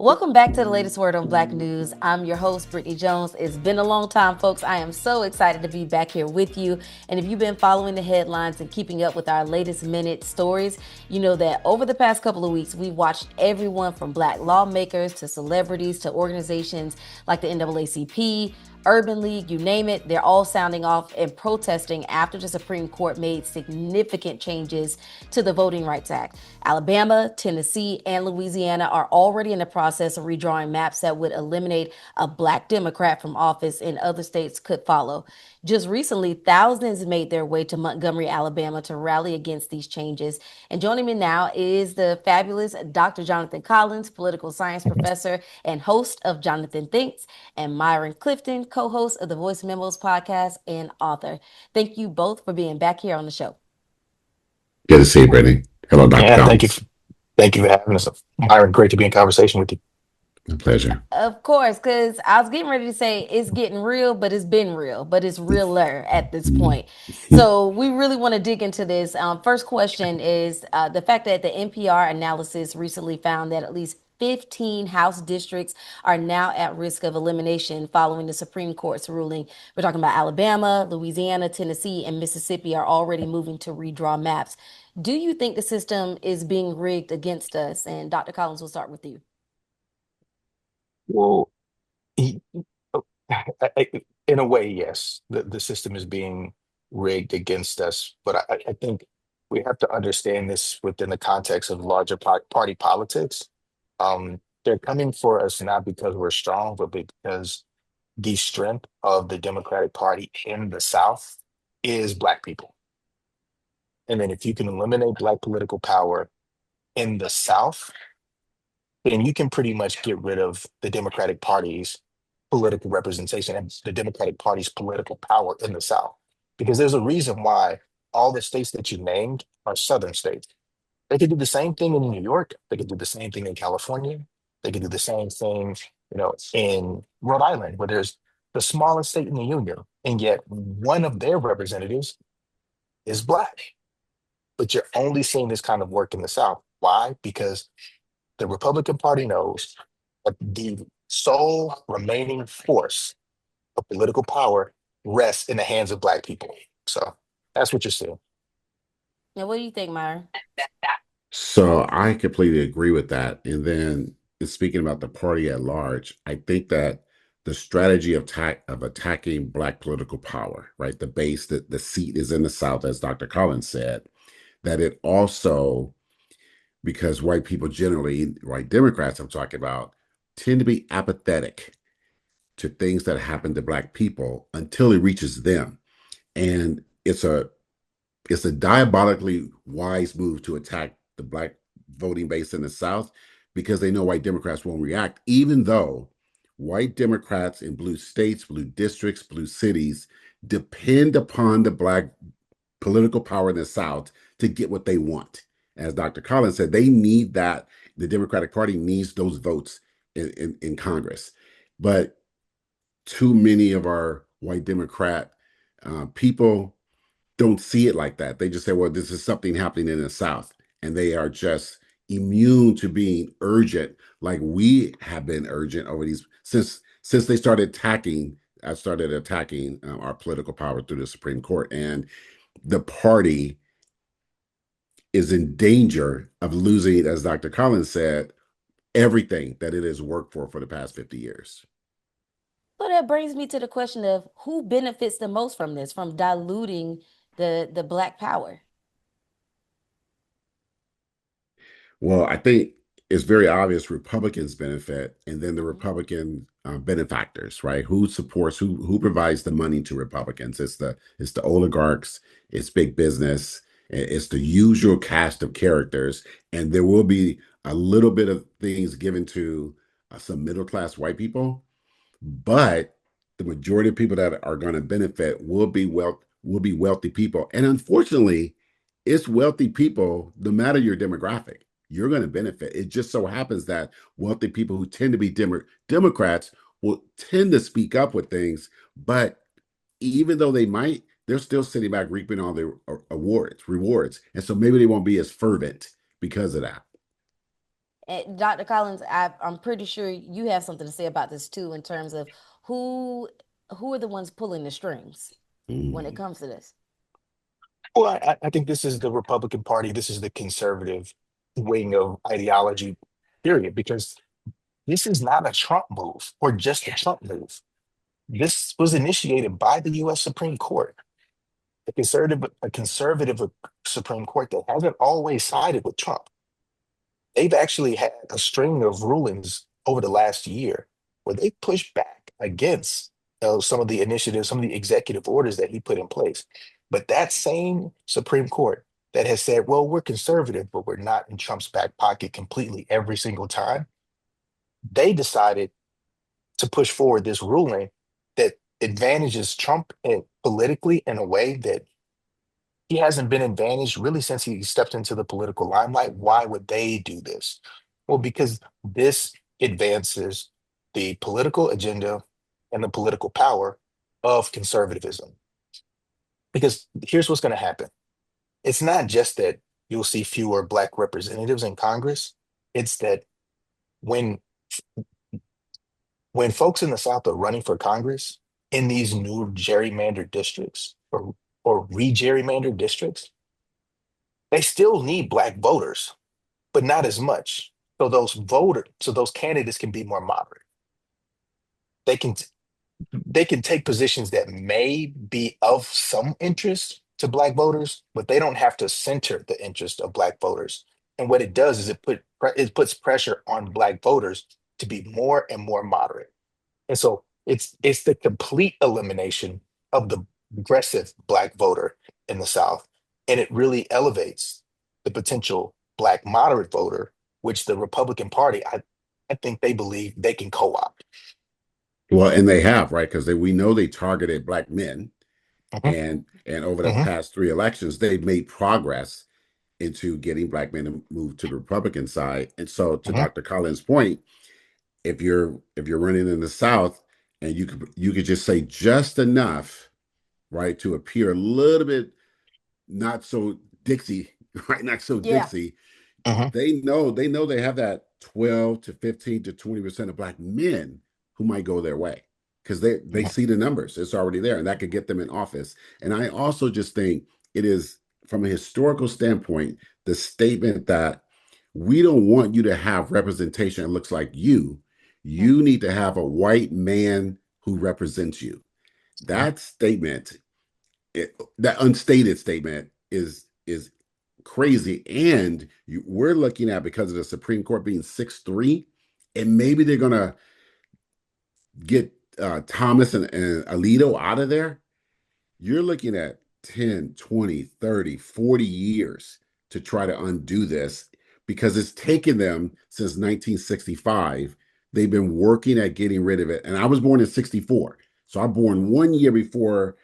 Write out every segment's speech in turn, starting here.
Welcome back to the latest word on Black News. I'm your host, Brittany Jones. It's been a long time, folks. I am so excited to be back here with you. And if you've been following the headlines and keeping up with our latest minute stories, you know that over the past couple of weeks, we've watched everyone from Black lawmakers to celebrities to organizations like the NAACP, Urban League, you name it, they're all sounding off and protesting after the Supreme Court made significant changes to the Voting Rights Act. Alabama, Tennessee, and Louisiana are already in the process of redrawing maps that would eliminate a black Democrat from office, and other states could follow. Just recently, thousands made their way to Montgomery, Alabama to rally against these changes. And joining me now is the fabulous Dr. Jonathan Collins, political science professor and host of Jonathan Thinks, and Myron Clifton, co-host of the Voice Memos podcast and author. Thank you both for being back here on the show. Good to see you, Brittany. Hello, Dr. Yeah, Collins. thank you for having us, Myron. Great to be in conversation with you. A pleasure. Of course, because I was getting ready to say it's getting real, but it's been real, but it's realer at this point. So we really want to dig into this. First question is the fact that the NPR analysis recently found that at least 15 House districts are now at risk of elimination following the Supreme Court's ruling. We're talking about Alabama, Louisiana, Tennessee, and Mississippi are already moving to redraw maps. Do you think the system is being rigged against us? And Dr. Collins, we'll start with you. Well, he- in a way, yes, the system is being rigged against us, but I think we have to understand this within the context of larger party politics. They're coming for us not because we're strong, but because the strength of the Democratic Party in the South is Black people. And then if you can eliminate Black political power in the South, then you can pretty much get rid of the Democratic Party's political representation and the Democratic Party's political power in the South. Because there's a reason why all the states that you named are Southern states. They could do the same thing in New York. They could do the same thing in California. They could do the same thing, in Rhode Island, where there's the smallest state in the union, and yet one of their representatives is Black. But you're only seeing this kind of work in the South. Why? Because the Republican Party knows that the sole remaining force of political power rests in the hands of Black people. So that's what you're seeing. Now, what do you think, Myron? So I completely agree with that. And then speaking about the party at large, I think that the strategy of attacking Black political power, right? The base, that the seat is in the South, as Dr. Collins said, that it also, because white people generally, white Democrats I'm talking about, tend to be apathetic to things that happen to Black people until it reaches them. And it's a diabolically wise move to attack the Black voting base in the South, because they know white Democrats won't react, even though white Democrats in blue states, blue districts, blue cities depend upon the Black political power in the South to get what they want. As Dr. Collins said, they need that. The Democratic Party needs those votes in Congress. But too many of our white Democrat people don't see it like that. They just say, well, this is something happening in the South. And they are just immune to being urgent, like we have been urgent over these since they started attacking. I started attacking our political power through the Supreme Court, and the party is in danger of losing, as Dr. Collins said, everything that it has worked for the past 50 years. Well, that brings me to the question of who benefits the most from this, from diluting the Black power. Well, I think it's very obvious Republicans benefit, and then the Republican benefactors, right? Who supports, who provides the money to Republicans? It's the oligarchs, it's big business, it's the usual cast of characters, and there will be a little bit of things given to some middle class white people, but the majority of people that are going to benefit will be wealthy people, and unfortunately, it's wealthy people. No matter your demographic, you're going to benefit. It just so happens that wealthy people who tend to be Democrats will tend to speak up with things, but even though they might, they're still sitting back reaping all their rewards, and so maybe they won't be as fervent because of that. And Dr. Collins, I'm pretty sure you have something to say about this too, in terms of who who are the ones pulling the strings when it Mm. comes to this. Well, I think this is the Republican Party. This is the conservative wing of ideology, period, because this is not a Trump move or just a Trump move. This was initiated by the US Supreme Court, a conservative Supreme Court that hasn't always sided with Trump. They've actually had a string of rulings over the last year where they pushed back against some of the initiatives, some of the executive orders that he put in place. But that same Supreme Court that has said, well, we're conservative, but we're not in Trump's back pocket completely every single time, they decided to push forward this ruling that advantages Trump politically in a way that he hasn't been advantaged really since he stepped into the political limelight. Why would they do this? Well, because this advances the political agenda and the political power of conservatism. Because here's what's going to happen. It's not just that you'll see fewer Black representatives in Congress. It's that when when folks in the South are running for Congress in these new gerrymandered districts or re-gerrymandered districts, they still need Black voters, but not as much. So those candidates can be more moderate. They can they can take positions that may be of some interest to Black voters, but they don't have to center the interest of Black voters. And what it does is it puts pressure on Black voters to be more and more moderate. And so it's the complete elimination of the aggressive Black voter in the South. And it really elevates the potential Black moderate voter, which the Republican Party, I think they believe they can co-opt. Well, and they have, right? Because we know they targeted black men, Mhm, and over the mhm, past three elections, they've made progress into getting black men to move to the Republican side. And so, to mhm, Dr. Collins' point, if you're running in the South, and you could just say just enough, right, to appear a little bit not so Dixie, right, not so Yeah. Dixie, mhm, they know they have that 12 to 15 to 20% of black men who might go their way, because they mhm. see the numbers. It's already there, and that could get them in office. And I also just think it is, from a historical standpoint, the statement that we don't want you to have representation that looks like Mm. you need to have a white man who represents you. That statement, that unstated statement, is crazy. And we're looking at, because of the Supreme Court being 6-3, and maybe they're gonna get Thomas and Alito out of there. You're looking at 10, 20, 30, 40 years to try to undo this, because it's taken them since 1965. They've been working at getting rid of it. And I was born in 64. So I'm born 1 year before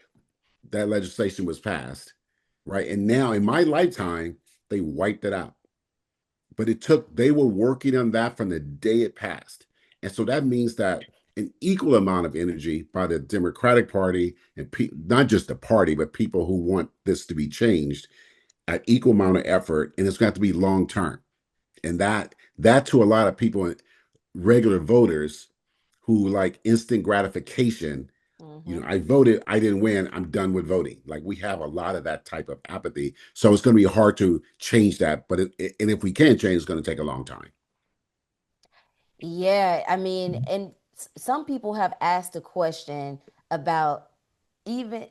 that legislation was passed, right? And now in my lifetime, they wiped it out. But they were working on that from the day it passed. And so that means that an equal amount of energy by the Democratic Party, and not just the party, but people who want this to be changed, an equal amount of effort, and it's got to be long term. And that to a lot of people, regular voters who like instant gratification, Hmm. I voted, I didn't win, I'm done with voting. Like, we have a lot of that type of apathy. So it's going to be hard to change that. And if we can change, it's going to take a long time. Yeah, I mean, and some people have asked a question about, even,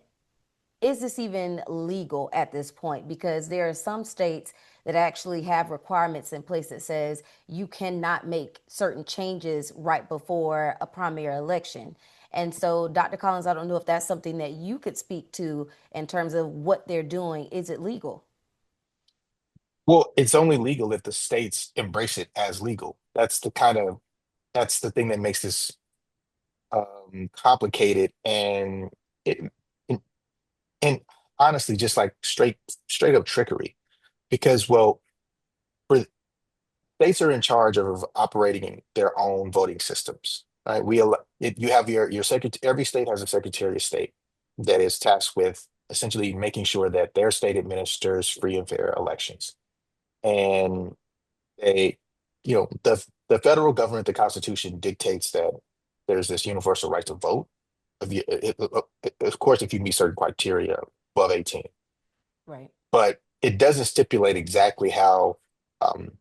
is this even legal at this point? Because there are some states that actually have requirements in place that says you cannot make certain changes right before a primary election. And so, Dr. Collins, I don't know if that's something that you could speak to in terms of what they're doing. Is it legal? Well, it's only legal if the states embrace it as legal. That's the thing that makes this complicated it, and, and honestly, just like straight up trickery. Because, well, for states are in charge of operating their own voting systems, right? You have your secretary. Every state has a secretary of state that is tasked with essentially making sure that their state administers free and fair elections. And they the federal government, the Constitution dictates that there's this universal right to vote. Of course, if you meet certain criteria above 18, Right. but it doesn't stipulate exactly how um,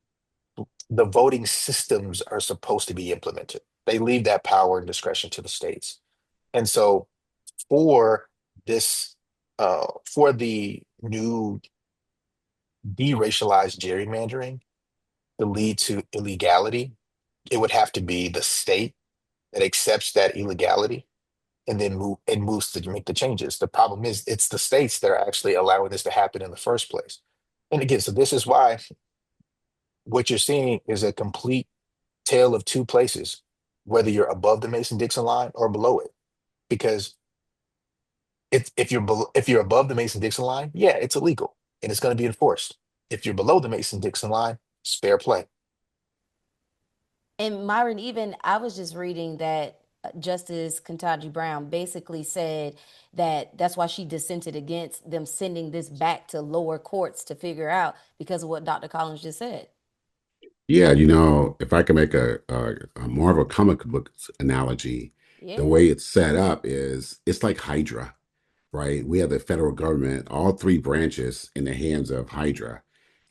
the voting systems are supposed to be implemented. They leave that power and discretion to the states. And so for this, for the new deracialized gerrymandering to lead to illegality, it would have to be the state that accepts that illegality and then moves to make the changes. The problem is it's the states that are actually allowing this to happen in the first place. And again, so this is why what you're seeing is a complete tale of two places, whether you're above the Mason-Dixon line or below it. Because if you're above the Mason-Dixon line, yeah, it's illegal and it's going to be enforced. If you're below the Mason-Dixon line, it's fair play. And Myron, even I was just reading that Justice Ketanji Brown basically said that that's why she dissented against them sending this back to lower courts to figure out because of what Dr. Collins just said. Yeah, if I can make a more of a comic book analogy, the Yeah. way it's set up is it's like Hydra, right? We have the federal government, all three branches in the hands of Hydra,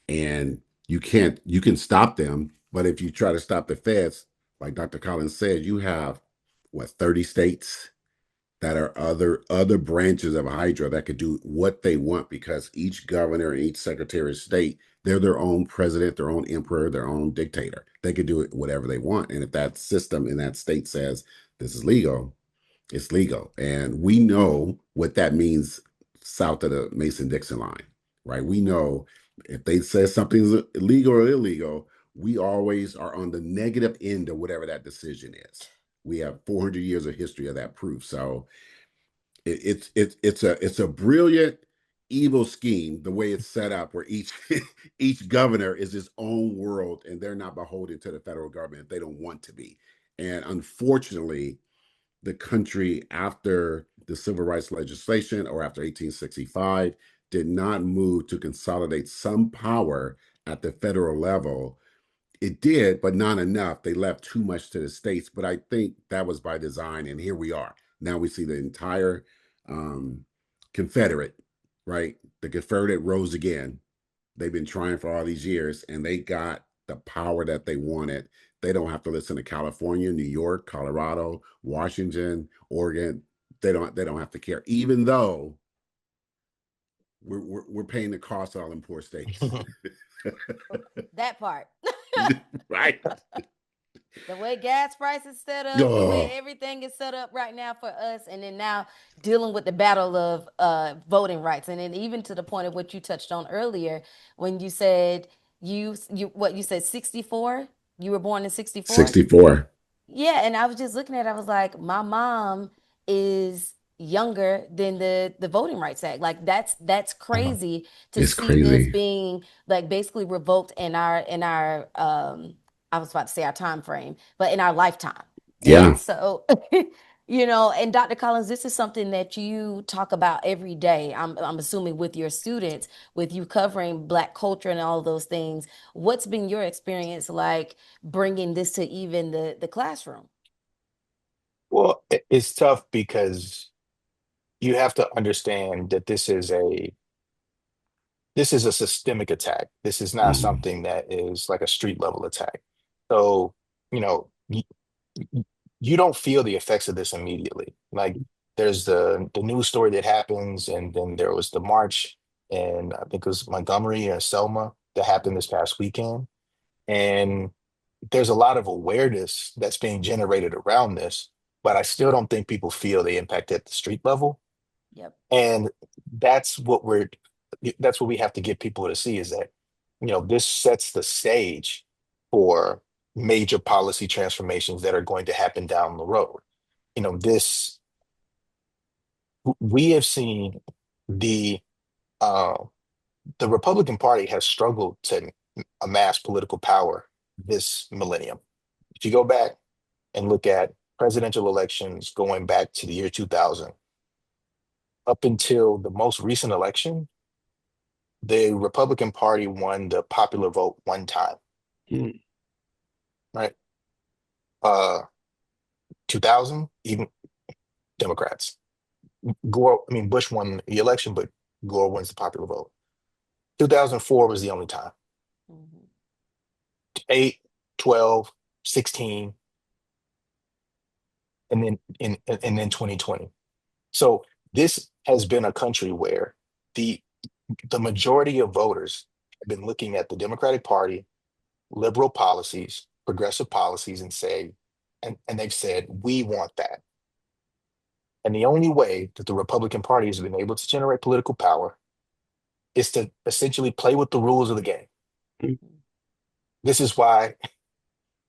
and you can stop them, but if you try to stop the feds, like Dr. Collins said, you have what, 30 states that are other branches of Hydra that could do what they want because each governor and each secretary of state, they're their own president, their own emperor, their own dictator. They could do it whatever they want. And if that system in that state says this is legal, it's legal. And we know what that means south of the Mason-Dixon line, right? We know if they say something's illegal or illegal, we always are on the negative end of whatever that decision is. We have 400 years of history of that proof. So it's a brilliant evil scheme the way it's set up where each each governor is his own world and they're not beholden to the federal government if they don't want to be. And unfortunately, the country after the civil rights legislation or after 1865 did not move to consolidate some power at the federal level. It did, but not enough. They left too much to the states, but I think that was by design. And here we are. Now we see the entire um, Confederate, right? The Confederate rose again. They've been trying for all these years, and they got the power that they wanted. They don't have to listen to California, New York, Colorado, Washington, Oregon. They don't have to care, even though we're paying the cost of all them poor states. That part. Right. The way gas prices set up, the way Oh, everything is set up right now for us, and then now dealing with the battle of voting rights, and then even to the point of what you touched on earlier when you said you said 64. You were born in 64. 64. Yeah, and I was just looking at it, I was like, my mom is younger than the Voting Rights Act. Like that's crazy to It's see this crazy. being like basically revoked in our I was about to say our time frame, but in our lifetime. And Yeah. so and Dr. Collins, this is something that you talk about every day. I'm assuming with your students, with you covering Black culture and all those things. What's been your experience like bringing this to even the classroom? Well, it's tough because you have to understand that this is a systemic attack. This is not Mhm. something that is like a street level attack. So, you know, you don't feel the effects of this immediately. Like there's the news story that happens, and then there was the march, and I think it was Montgomery or Selma that happened this past weekend. And there's a lot of awareness that's being generated around this, but I still don't think people feel the impact at the street level. Yep. And that's what that's what we have to get people to see is that, this sets the stage for major policy transformations that are going to happen down the road. This we have seen the uh, the Republican Party has struggled to amass political power this millennium. If you go back and look at presidential elections going back to the year 2000, up until the most recent election, the Republican Party won the popular vote one time. Mm. right? Uh, 2000, even Democrats. Bush won the election, but Gore wins the popular vote. 2004 was the only time. Mhm. 8, 12, 16, and then 2020. So this has been a country where the the majority of voters have been looking at the Democratic Party, liberal policies, progressive policies, and they've said, we want that. And the only way that the Republican Party has been able to generate political power is to essentially play with the rules of the game. This is why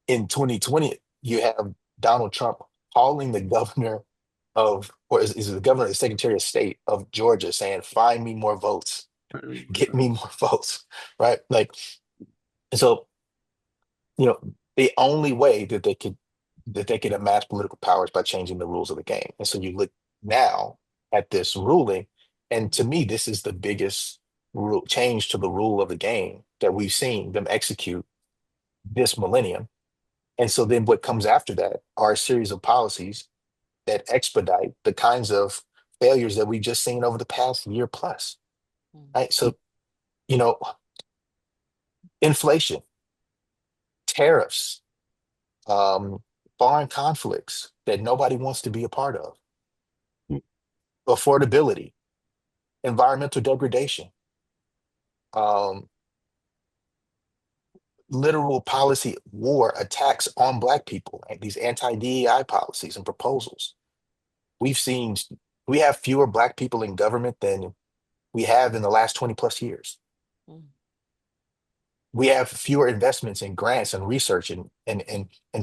in 2020, you have Donald Trump calling the governor is it the governor, the Secretary of State of Georgia, saying, find me more votes, get me more votes, right? Like, so, the only way that they could amass political power is by changing the rules of the game. And so you look now at this ruling, and to me, this is the biggest change to the rule of the game that we've seen them execute this millennium. And so then what comes after that are a series of policies that expedite the kinds of failures that we've just seen over the past year plus. Right. So, you know, inflation, tariffs, um, foreign conflicts that nobody wants to be a part of, affordability, environmental degradation, um, literal policy war attacks on Black people, and these anti-DEI policies and proposals. We've seen we have fewer Black people in government than we have in the last 20 plus years. Mm. We have fewer investments in grants and research and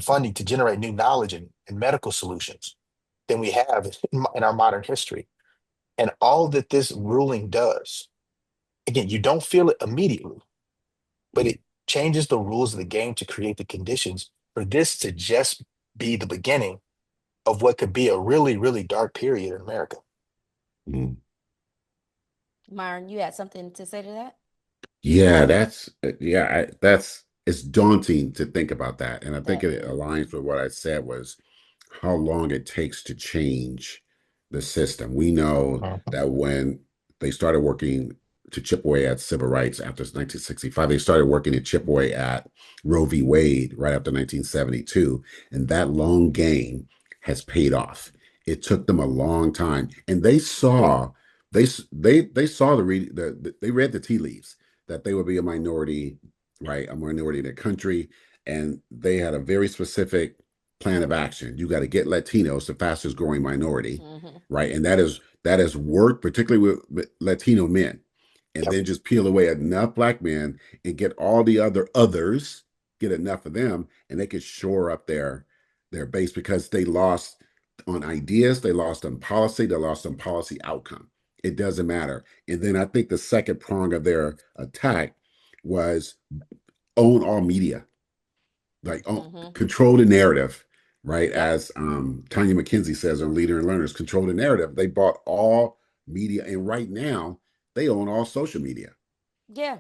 funding to generate new knowledge and medical solutions than we have in our modern history. And all that this ruling does, again, you don't feel it immediately, but it changes the rules of the game to create the conditions for this to just be the beginning of what could be a really, really dark period in America. Mm. Myron, you had something to say to that? Yeah, that's it's daunting to think about that. And I think That it is. aligns with what I said was how long it takes to change the system. We know Mhm. that when they started working to chip away at civil rights after 1965, they started working to chip away at Roe v. Wade right after 1972. And that long game has paid off. It took them a long time. And they Yep. saw they saw they read the tea leaves that they would be a minority, right? A minority in the country. And they had a very specific plan of action. You got to get Latinos, the fastest growing minority, Mm-hmm. right? And that has worked, particularly with Latino men. And Yep. then just peel away enough Black men and get all the others, get enough of them, and they could shore up their base because they lost on ideas, they lost on policy, they lost on policy outcome. It doesn't matter. And then I think the second prong of their attack was own all media, like Mm-hmm. control the narrative, right? Yep. As Tanya McKenzie says on Leader and Learners, control the narrative. They bought all media, and right now they own all social media, Yeah.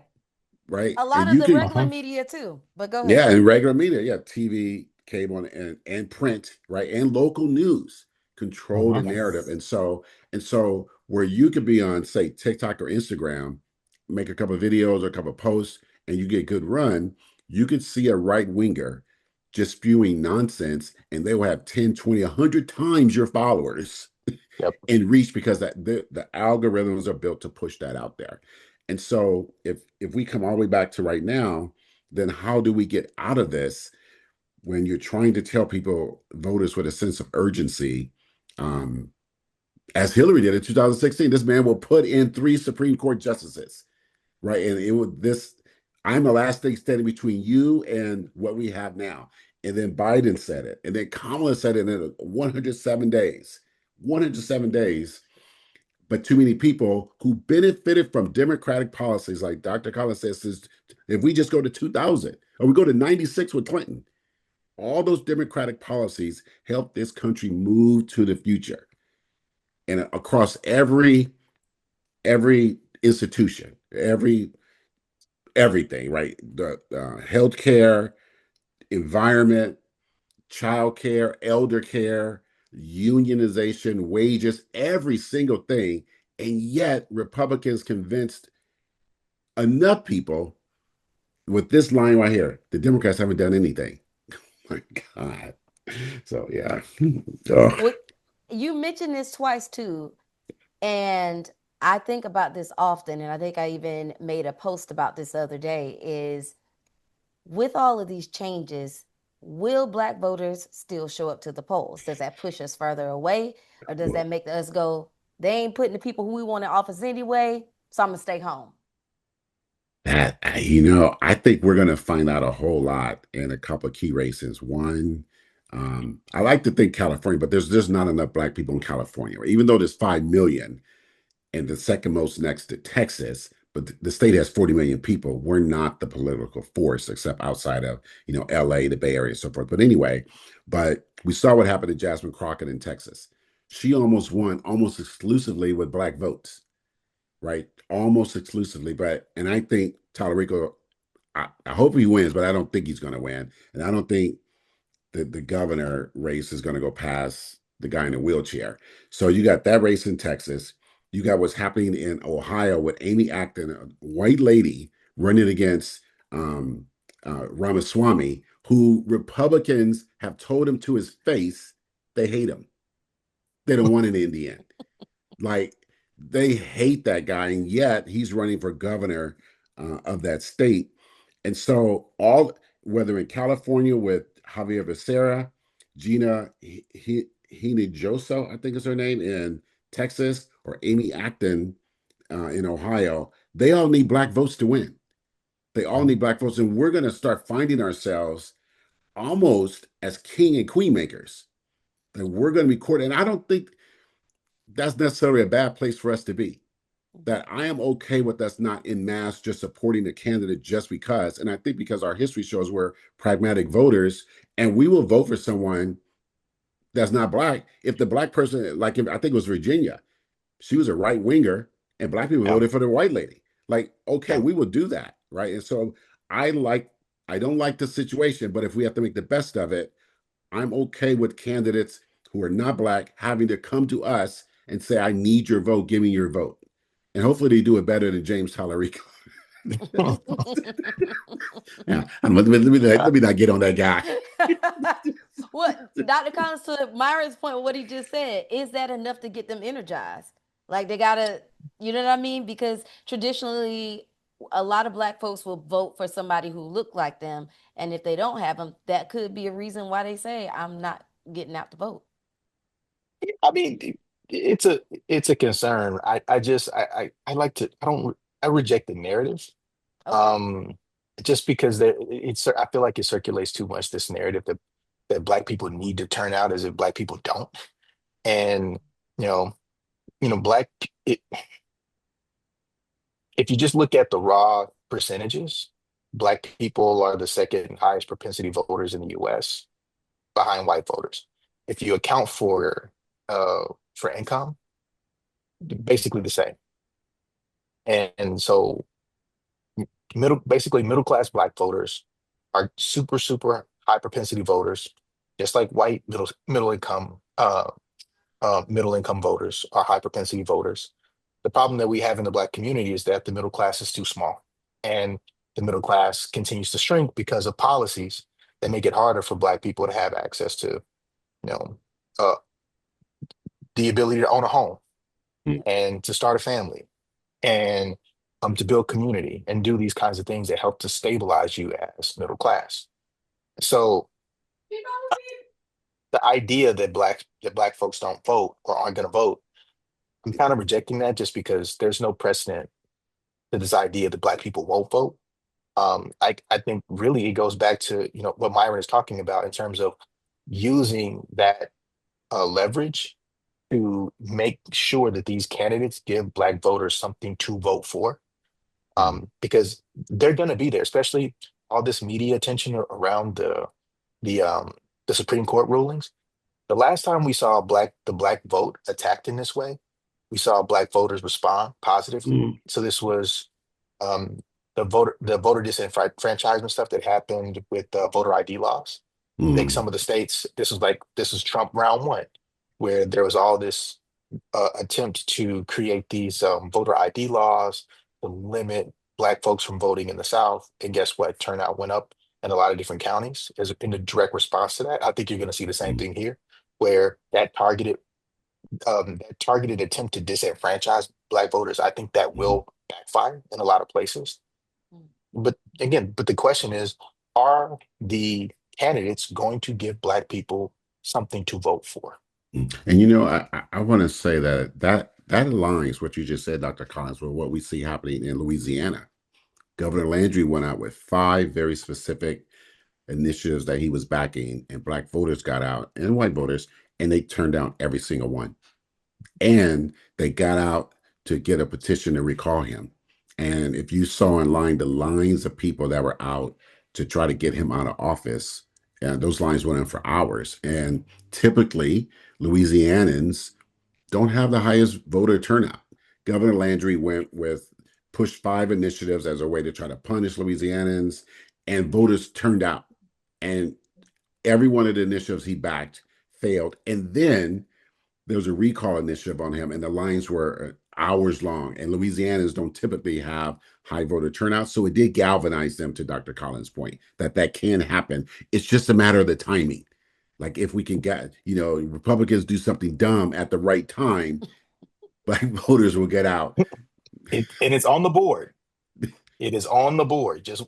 right? A And lot of you the can, regular Mhm. media too. But go ahead. yeah, and regular media, yeah, TV, cable, and print, right, and local news control the Mhm. narrative, Yes. and so where you could be on, say, TikTok or Instagram, make a couple of videos or a couple of posts, and you get good run, you could see a right winger just spewing nonsense, and they will have 10, 20, 100 times your followers Yep. and reach because that the algorithms are built to push that out there. And so if we come all the way back to right now, then how do we get out of this when you're trying to tell people, voters, with a sense of urgency, um, as Hillary did in 2016, this man will put in 3 Supreme Court justices, right? And it would this, I'm the last thing standing between you and what we have now. And then Biden said it, and then Kamala said it in 107 days. 107 days, but too many people who benefited from Democratic policies, like Dr. Collins says, if we just go to 2000 or we go to 96 with Clinton, all those Democratic policies helped this country move to the future. And across every institution, everything, right? The healthcare, environment, child care, elder care, unionization, wages, every single thing. And yet Republicans convinced enough people with this line right here, the Democrats haven't done anything. My God. So yeah. Oh. Well, you mentioned this twice too, and I think about this often, and I think I even made a post about this the other day, is with all of these changes, will black voters still show up to the polls? Does that push us further away? Or does that make us go, they ain't putting the people who we want in office anyway, so I'm gonna stay home? That, I think we're going to find out a whole lot in a couple of key races. One, I like to think California, but there's not enough black people in California. Even though there's 5 million, and the second most next to Texas, but the state has 40 million people. We're not the political force except outside of, LA, the Bay Area, and so forth. But anyway, but we saw what happened to Jasmine Crockett in Texas. She almost won almost exclusively with black votes, right? Almost exclusively. And I think Tallarico, I hope he wins, but I don't think he's going to win. And I don't think the governor race is going to go past the guy in the wheelchair. So you got that race in Texas. You got what's happening in Ohio with Amy Acton, a white lady, running against Ramaswamy, who Republicans have told him to his face they hate him. They don't want an Indian. Like, they hate that guy, and yet he's running for governor of that state. And so whether in California with Javier Becerra, Gina Hinojosa, I think is her name, in Texas, or Amy Acton in Ohio, they all need black votes to win. They all need black votes, and we're going to start finding ourselves almost as king and queen makers. And we're going to be court. And I don't think that's necessarily a bad place for us to be. That I am okay with us not in mass just supporting a candidate just because. And I think because our history shows we're pragmatic voters, and we will vote for someone that's not black. If the black person, like I think it was Virginia, she was a right winger, and black people Yeah. voted for the white lady. Like, okay, Yeah. we will do that, right? And so I don't like the situation, but if we have to make the best of it, I'm okay with candidates who are not black having to come to us and say, I need your vote, give me your vote. And hopefully they do it better than James Tallarico. Yeah, let me not get on that guy. What Dr. Collins, to Myron's point, what he just said, is that enough to get them energized? Like, they gotta, you know what I mean? Because traditionally, a lot of black folks will vote for somebody who look like them, and if they don't have them, that could be a reason why they say, I'm not getting out to vote. I mean, it's a concern. I like to I reject the narrative. Okay. Um, just because I feel like it circulates too much, this narrative that black people need to turn out as if black people don't. And you know, black it, if you just look at the raw percentages, black people are the second highest propensity voters in the US behind white voters. If you account for income, basically the same. And so basically middle class black voters are super high propensity voters, just like white middle income voters are high propensity voters. The problem that we have in the black community is that the middle class is too small, and the middle class continues to shrink because of policies that make it harder for black people to have access to, you know, uh, the ability to own a home and to start a family and to build community and do these kinds of things that help to stabilize you as middle class. So the idea that black folks don't vote or aren't going to vote, I'm kind of rejecting that, just because there's no precedent to this idea that black people won't vote. I think really it goes back to what Myron is talking about in terms of using that leverage to make sure that these candidates give black voters something to vote for, because they're going to be there, especially all this media attention around the um, the Supreme Court rulings. The last time we saw the black vote attacked in this way, we saw black voters respond positively. Mm. So this was um, the voter disenfranchisement stuff that happened with voter ID laws. I think Mm, some of the states, this is Trump round one, where there was all this attempt to create these voter ID laws to limit Black folks from voting in the South. And guess what? Turnout went up in a lot of different counties as in a direct response to that. I think you're going to see the same mm, thing here, where that targeted attempt to disenfranchise Black voters. I think that mm. will backfire in a lot of places. Mm. But again, the question is, are the candidates going to give Black people something to vote for? And I want to say that aligns what you just said, Dr. Collins, with what we see happening in Louisiana. Governor Landry went out with 5 very specific initiatives that he was backing, and Black voters got out and white voters, and they turned down every single one. And they got out to get a petition to recall him. And if you saw online the lines of people that were out to try to get him out of office, those lines went on for hours. And typically, Louisianans don't have the highest voter turnout. Governor Landry went with pushed 5 initiatives as a way to try to punish Louisianans, and voters turned out. And every one of the initiatives he backed failed. And then there was a recall initiative on him, and the lines were hours long. And Louisianans don't typically have high voter turnout, so it did galvanize them. To Dr. Collins' point, that can happen. It's just a matter of the timing. Like if we can get, Republicans do something dumb at the right time, Black voters will get out. And it's on the board. It is on the board. Just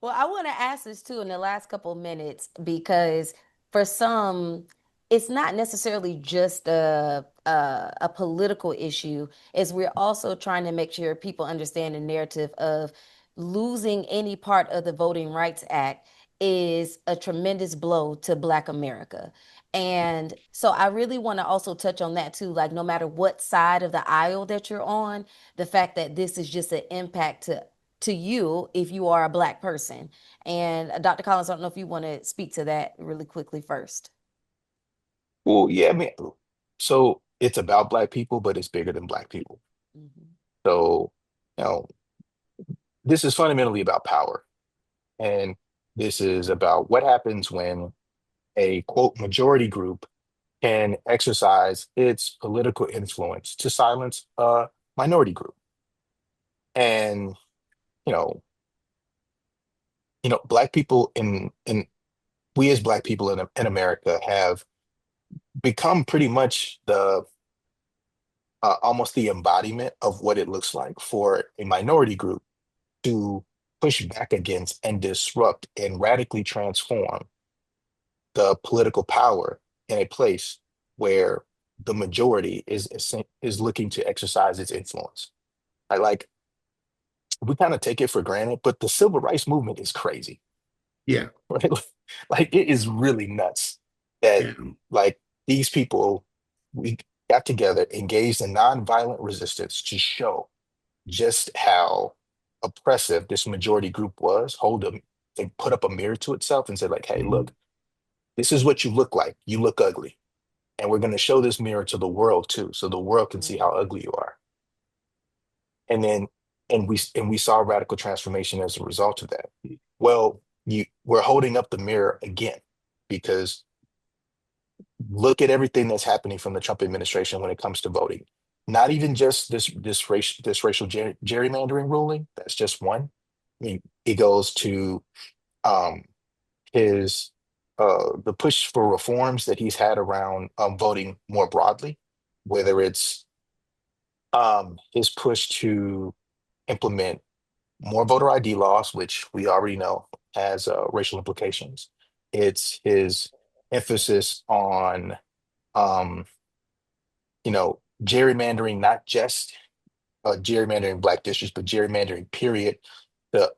Well, I want to ask this too in the last couple of minutes because for some, it's not necessarily just a political issue, as we're also trying to make sure people understand the narrative of losing any part of the Voting Rights Act is a tremendous blow to Black America. And so I really want to also touch on that too, like no matter what side of the aisle that you're on, the fact that this is just an impact to you if you are a Black person. And Dr. Collins, I don't know if you want to speak to that really quickly first. well, yeah, I mean, so it's about Black people, but it's bigger than Black people. Mhm. So, you know, this is fundamentally about power. And this is about what happens when a quote majority group can exercise its political influence to silence a minority group. And, you know, Black people in we as Black people in America have become pretty much the almost the embodiment of what it looks like for a minority group to push back against and disrupt and radically transform the political power in a place where the majority is looking to exercise its influence. Like we kind of take it for granted, but the civil rights movement is crazy, Yeah, right? Like it is really nuts that yeah. like these people we got together, engaged in nonviolent resistance to show just how oppressive this majority group was. They put up a mirror to itself and said, like, hey, Mhm. look, this is what you look like. You look ugly. And we're going to show this mirror to the world too, so the world can see how Mhm. ugly you are. And then and we saw radical transformation as a result of that. Well, we're holding up the mirror again because look at everything that's happening from the Trump administration when it comes to voting. Not even just this racial gerrymandering ruling. That's just one. I mean, it goes to um, his the push for reforms that he's had around voting more broadly, whether it's his push to implement more voter ID laws, which we already know has racial implications. It's his emphasis on um, gerrymandering, not just gerrymandering Black districts, but gerrymandering period to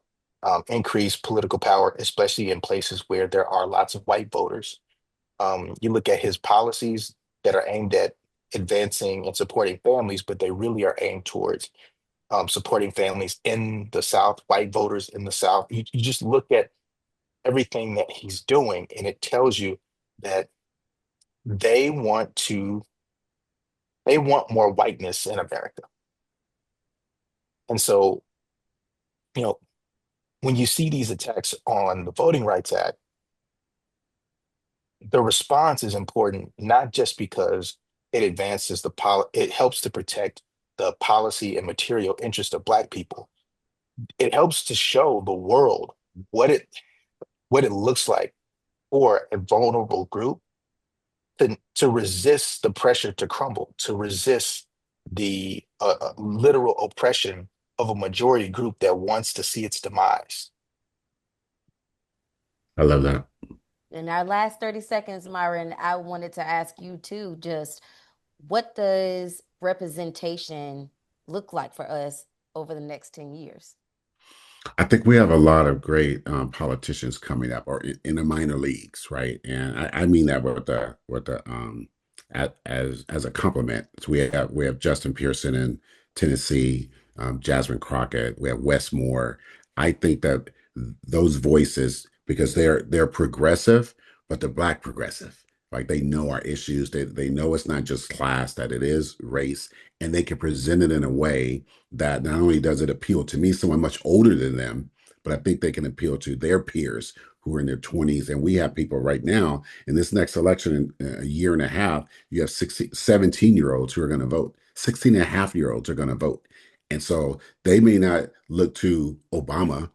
increase political power, especially in places where there are lots of white voters. You look at his policies that are aimed at advancing and supporting families, but they really are aimed towards supporting families in the South, white voters in the South. You just look at everything that he's doing, and it tells you that they want to they want more whiteness in America. And so You know, when you see these attacks on the Voting Rights Act, the response is important, not just because it helps to protect the policy and material interest of Black people. It helps to show the world what it what it looks like for a vulnerable group to resist the pressure to crumble, to resist the literal oppression of a majority group that wants to see its demise. I love that. In our last 30 seconds, Myron, I wanted to ask you too, just what does representation look like for us over the next 10 years? I think we have a lot of great politicians coming up, or in the minor leagues, right? And I mean that as a compliment. So we have Justin Pearson in Tennessee, Jasmine Crockett, we have Wes Moore. I think that those voices, because they're progressive, but they're Black progressive. Like they know our issues. They know it's not just class, that it is race, and they can present it in a way that not only does it appeal to me, someone much older than them, but I think they can appeal to their peers who are in their 20s. And we have people right now in this next election, in a year and a half, you have 17-year-olds who are going to vote. 16-and-a-half-year-olds are going to vote. And so they may not look to Obama,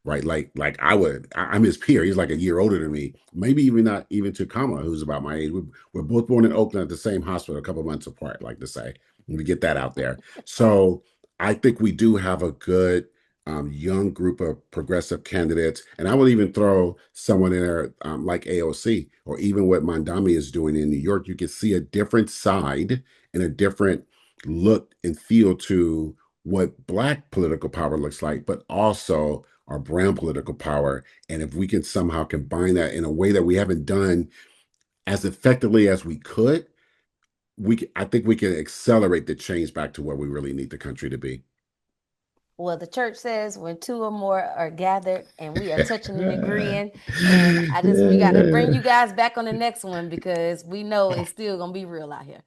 right? Like I'm his peer. He's like a year older than me. Maybe even not even to Kamala, who's about my age. We're both born in Oakland at the same hospital, a couple months apart, like to say. Let me get that out there. So I think we do have a good young group of progressive candidates. And I will even throw someone in there like AOC, or even what Mandami is doing in New York. You can see a different side and a different look and feel to what Black political power looks like, but also our brown political power. And if we can somehow combine that in a way that we haven't done as effectively as we could, I think we can accelerate the change back to where we really need the country to be. Well, the church says when two or more are gathered and we are touching and agreeing. And we got to bring you guys back on the next one because we know it's still going to be real out here.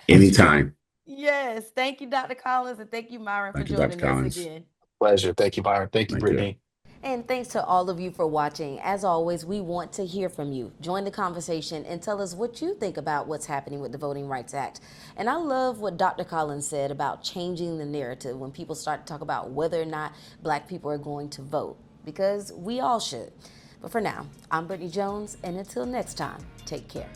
Anytime. Yes. Thank you, Dr. Collins. And thank you, Myron, for Thank you, Dr. joining us Collins. again. Pleasure. Thank you, Myron. Thank you, Thank you. Brittany. And thanks to all of you for watching. As always, we want to hear from you. Join the conversation and tell us what you think about what's happening with the Voting Rights Act. And I love what Dr. Collins said about changing the narrative when people start to talk about whether or not Black people are going to vote, because we all should. But for now, I'm Brittany Jones, and until next time, take care.